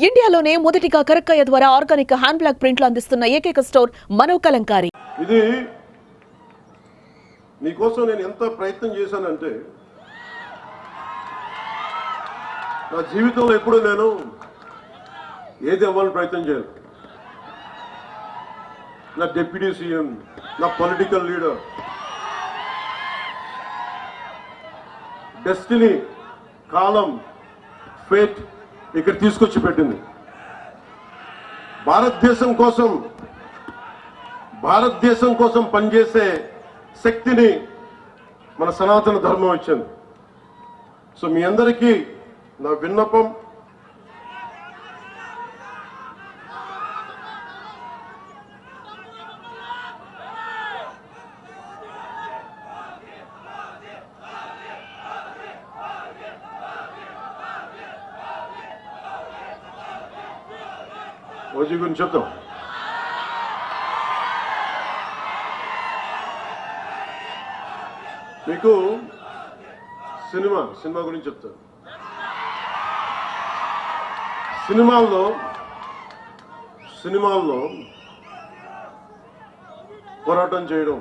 ఇండియాలోనే మొదటిగా కరక్కయ్య ద్వారా ఆర్గానిక్ హ్యాండ్ బ్లాక్ ప్రింట్లు అందిస్తున్న ఏకైక స్టోర్ మనో కలంకారీ. ఇది నీకోసం నేను ఎంత ప్రయత్నం చేశానంటే నా జీవితంలో ఎప్పుడు నేను ఏది అవ్వాలని ప్రయత్నం చేయను. నా డిప్యూటీ సీఎం, నా పొలిటికల్ లీడర్, డెస్టినీ, కాలం, ఫేట్ ఇక్కడ తీసుకొచ్చి పెట్టింది. భారతదేశం కోసం పనిచేసే శక్తిని మన సనాతన ధర్మం ఇచ్చింది. సో మీ అందరికీ నా విన్నపం, ఓజీ గురించి చెప్తాం. మీకు సినిమా గురించి చెప్తాను. సినిమాల్లో పోరాటం చేయడం,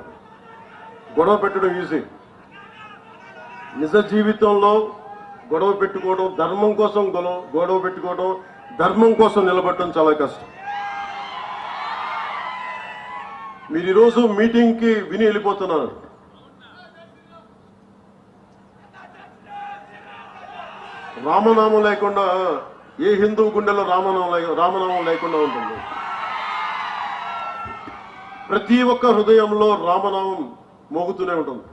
గొడవ పెట్టడం ఈజీ. నిజ జీవితంలో గొడవ పెట్టుకోవడం, ధర్మం కోసం గొడవ పెట్టుకోవడం, ధర్మం కోసం నిలబడటం చాలా కష్టం. మీరు ఈరోజు మీటింగ్కి విని వెళ్ళిపోతున్నారు. రామనామం లేకుండా ఏ హిందూ గుండెలో రామనామం లేకుండా ఉంటుంది. ప్రతి ఒక్క హృదయంలో రామనామం మోగుతూనే ఉంటుంది.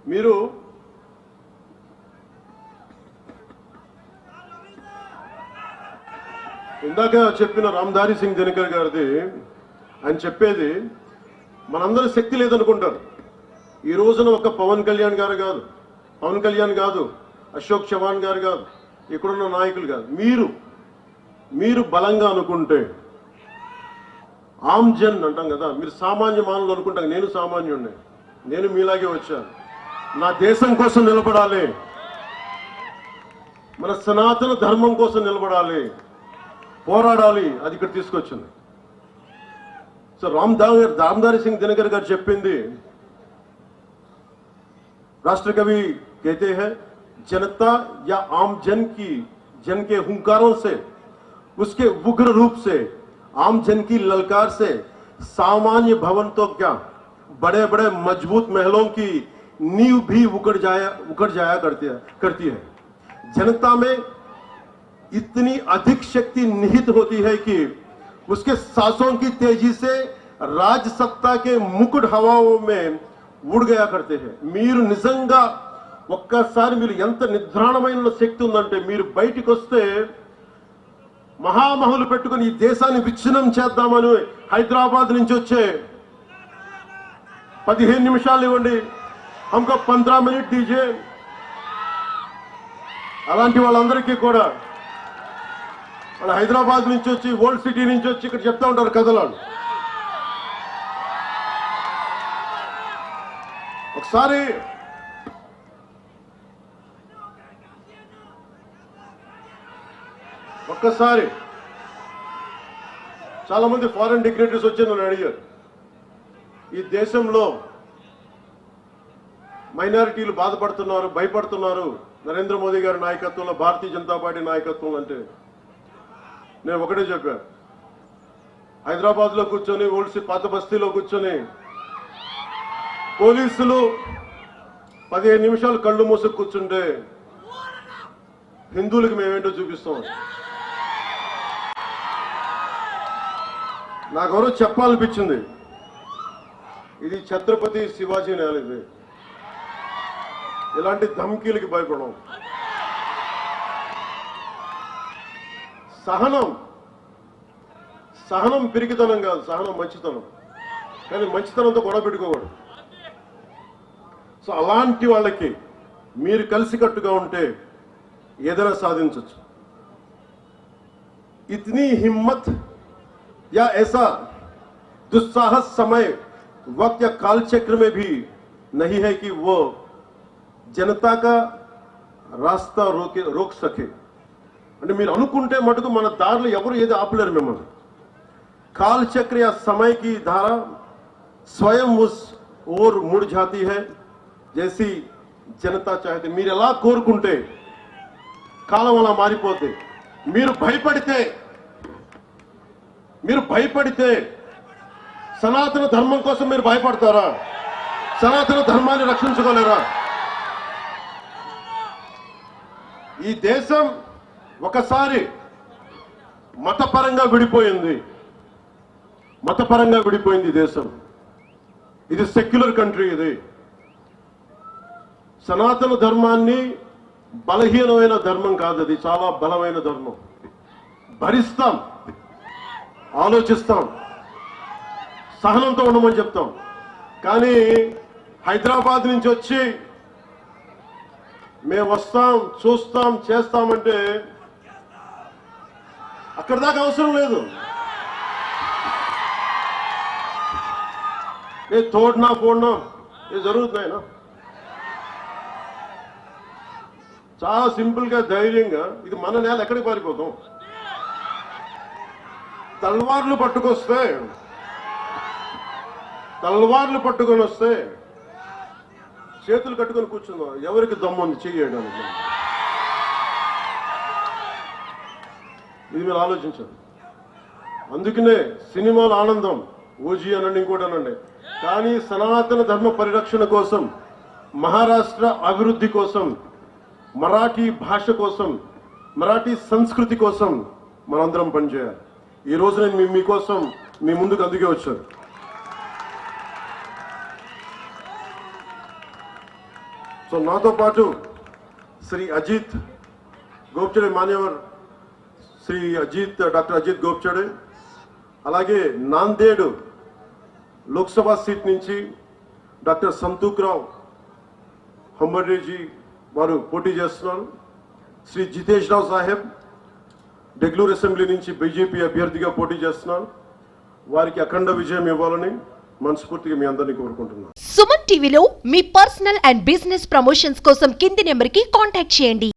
మీరు ఇందాక చెప్పిన రామ్ధారి సింగ్ దినకర్ గారిది ఆయన చెప్పేది, మనందరూ శక్తి లేదనుకుంటారు. ఈ రోజున ఒక పవన్ కళ్యాణ్ కాదు, అశోక్ చవాన్ గారు కాదు, ఇక్కడున్న నాయకులు కాదు, మీరు బలంగా అనుకుంటే, ఆమ్ జన్ అంటాం కదా, మీరు సామాన్య మానవులు అనుకుంటాం. నేను సామాన్యుడిని, నేను మీలాగే వచ్చాను. నా దేశం కోసం నిలబడాలి, మన సనాతన ధర్మం కోసం నిలబడాలి, పోరాడాలి. అది ఇక్కడ తీసుకొచ్చింది. సో రామ్ధారి సింగ్ దినకర్ గారు చెప్పింది, राष्ट्र कवि कहते हैं, जनता या आम जन के हुंकारों से, उसके उग्र रूप से, आम जन की ललकार से सामान्य भवन तो क्या, बड़े बड़े मजबूत महलों की नींव भी उखड़ जाया करती है. जनता में इतनी अधिक शक्ति निहित होती है कि उसके सांसों की तेजी से राज सत्ता के मुकुट हवाओं में ఊడిగయా కడితే. మీరు నిజంగా ఒక్కసారి మీరు ఎంత నిద్రాణమైన శక్తి ఉందంటే, మీరు బయటికి వస్తే మహామహులు పెట్టుకుని ఈ దేశాన్ని విచ్ఛిన్నం చేద్దామని హైదరాబాద్ నుంచి వచ్చే 15 నిమిషాలు ఇవ్వండి, హమ్కో 15 మినిట్ దీజే, అలాంటి వాళ్ళందరికీ కూడా వాళ్ళు హైదరాబాద్ నుంచి వచ్చి, ఓల్డ్ సిటీ నుంచి వచ్చి ఇక్కడ చెప్తా ఉంటారు కథలు. ఒక్కసారి చాలా మంది ఫారెన్ డిగ్నిటరీస్ వచ్చి నన్ను అడిగారు, ఈ దేశంలో మైనారిటీలు బాధపడుతున్నారు, భయపడుతున్నారు నరేంద్ర మోదీ గారి నాయకత్వంలో, భారతీయ జనతా పార్టీ నాయకత్వం అంటే. నేను ఒకటే చెప్పాను, హైదరాబాద్ లో కూర్చొని, ఓల్డ్ పాత బస్తీలో కూర్చొని పోలీసులు 15 నిమిషాలు కళ్ళు మూసుకు కూర్చుంటే హిందువులకు మేమేంటో చూపిస్తాం. నాకెవరో చెప్పాలనిపించింది, ఇది ఛత్రపతి శివాజీ నేల, ఇది ఇలాంటి ధమ్కీలకి భయపడం. సహనం పిరికితనం కాదు, సహనం మంచితనం. కానీ మంచితనంతో గొడవ పెట్టుకోకూడదు. సో అలాంటి వాళ్ళకి మీరు కలిసికట్టుగా ఉంటే ఏదైనా సాధించవచ్చు. इतनी हिम्मत या ऐसा दुस्साहस समय, वक्त या काल चक्र में भी नहीं है कि वो जनता का రాస్తా రోక్ సకే అంటే మీరు అనుకుంటే మటుకు మన దారిలో ఎవరు ఏది ఆపలేరు మిమ్మల్ని. काल चक्र या समय की धारा स्वयं उस ओर मुड़ जाती है जैसी जनता चाहते. మీరు ఎలా కోరుకుంటే కాలం అలా మారిపోతే. మీరు భయపడితే సనాతన ధర్మం కోసం మీరు భయపడతారా? సనాతన ధర్మాన్ని రక్షించుకోలేరా? ఈ దేశం ఒకసారి మతపరంగా విడిపోయింది. దేశం ఇది సెక్యులర్ కంట్రీ. ఇది సనాతన ధర్మాన్ని బలహీనమైన ధర్మం కాదు, అది చాలా బలమైన ధర్మం. భరిస్తాం, ఆలోచిస్తాం, సహనంతో ఉండమని చెప్తాం. కానీ హైదరాబాద్ నుంచి వచ్చి మేము వస్తాం, చూస్తాం, చేస్తామంటే అక్కడ దాకా అవసరం లేదు. ये तोड़ना फोड़ना ये जरूरत नहीं ना. చాలా సింపుల్ గా ధైర్యంగా ఇది మన నేల ఎక్కడికి పారిపోతాం. తల్వార్లు పట్టుకొని వస్తే చేతులు కట్టుకొని కూర్చుందాం. ఎవరికి దమ్ము ఉంది చేయడానికి? ఇది మీరు ఆలోచించండి. అందుకనే సినిమాల ఆనందం ఓజీ అనండి, ఇంకోటి అనండి, కానీ సనాతన ధర్మ పరిరక్షణ కోసం, మహారాష్ట్ర అభివృద్ధి కోసం, మరాఠీ భాష కోసం, మరాఠీ సంస్కృతి కోసం మనందరం పనిచేయాలి. ఈ రోజు నేను మీకోసం మీ ముందుకు అందుకే వచ్చాను. సో నాతో పాటు శ్రీ అజిత్ గోప్చడే, మాన్యవర్ శ్రీ డాక్టర్ అజిత్ గోప్చడే, అలాగే నాందేడ్ లోక్సభ సీట్ నుంచి డాక్టర్ సంతూక్రావు హంబర్డేజీ వారు పోటీ చేస్తున్నారు. శ్రీ జితేష్ రావు సాహెబ్ డెగ్లూర్ అసెంబ్లీ నుంచి బీజేపీ అభ్యర్థిగా పోటీ చేస్తున్నారు. వారికి అఖండ విజయం ఇవ్వాలని మనస్ఫూర్తిగా మీ అందరినీ కోరుకుంటున్నాను. సుమన్ టీవీలో మీ పర్సనల్ అండ్ బిజినెస్ ప్రమోషన్స్ కోసం కింది నెంబర్కి కాంటాక్ట్ చేయండి.